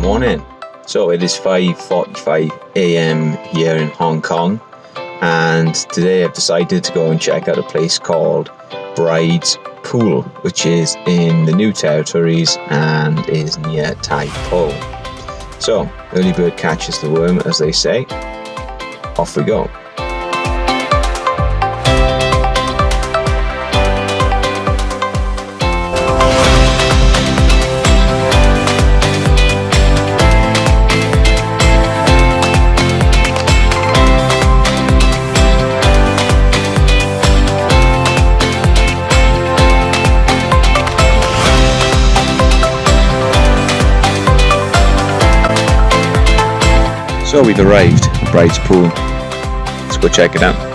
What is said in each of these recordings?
morning. So it is 5:45 a.m. here in Hong Kong, and today I've decided to go and check out a place called Bride's Pool, which is in the New Territories and is near Tai Po. So early bird catches the worm, as they say. Off we go. So we've arrived at Bride's Pool. Let's go check it out.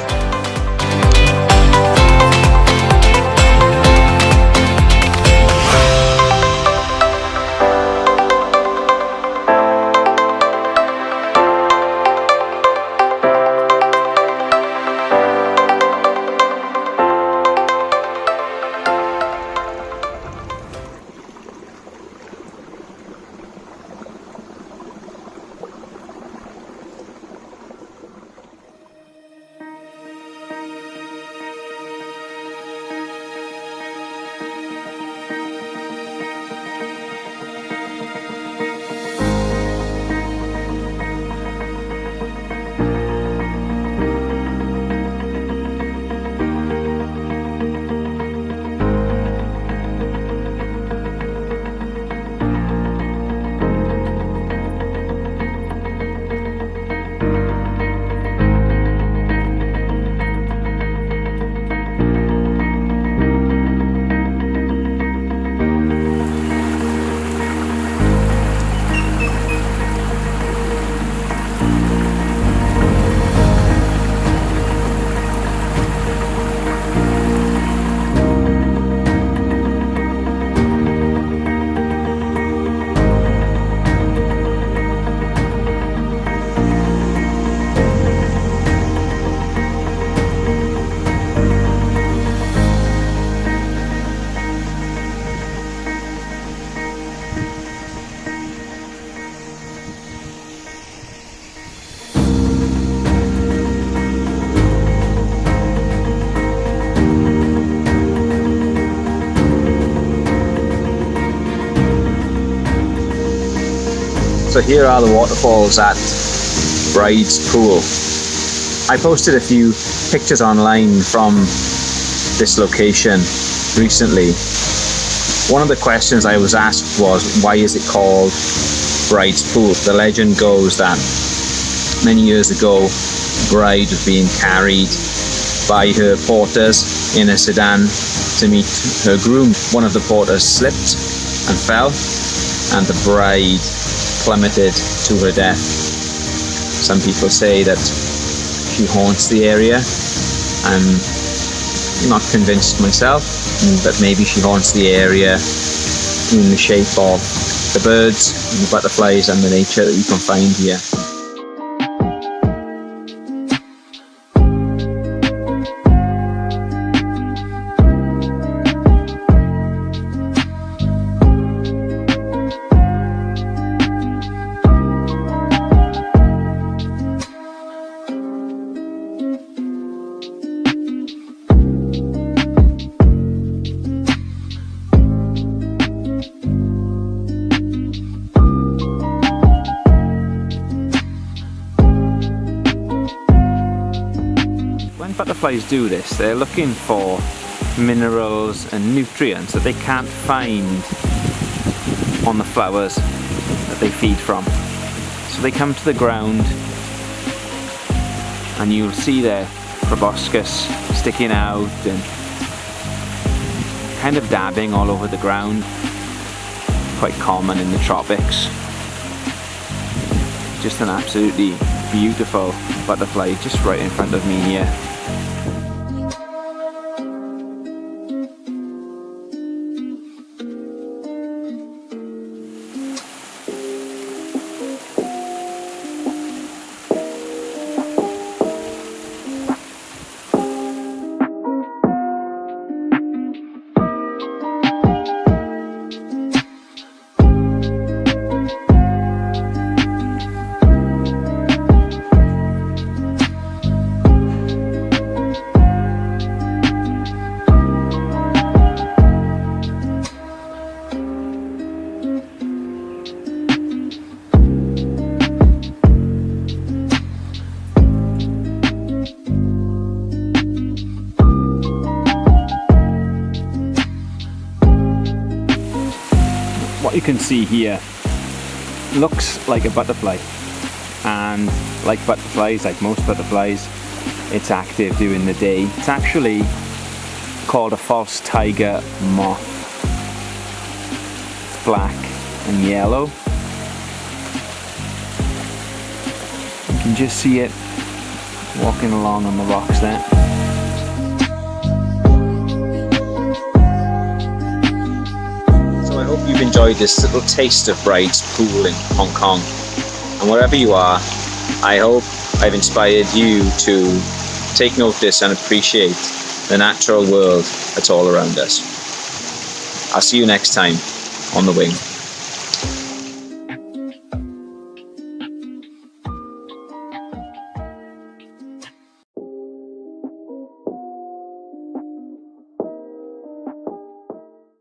So here are the waterfalls at Bride's Pool. I posted a few pictures online from this location recently. One of the questions I was asked was, why is it called Bride's Pool? The legend goes that many years ago, bride was being carried by her porters in a sedan to meet her groom. One of the porters slipped and fell, and the bride plummeted to her death. Some people say that she haunts the area. I'm not convinced myself, but maybe she haunts the area in the shape of the birds and the butterflies and the nature that you can find here. When butterflies do this, they're looking for minerals and nutrients that they can't find on the flowers that they feed from. So they come to the ground, and you'll see their proboscis sticking out and kind of dabbing all over the ground. Quite common in the tropics. Just an absolutely beautiful butterfly just right in front of me here. you can see here looks like a butterfly, and like butterflies, like most butterflies, it's active during the day. It's actually called a false tiger moth. It's black and yellow. You can just see it walking along on the rocks there. So I hope you've enjoyed this little taste of Bride's Pool in Hong Kong. And wherever you are, I hope I've inspired you to take notice and appreciate the natural world that's all around us. I'll see you next time on The Wing.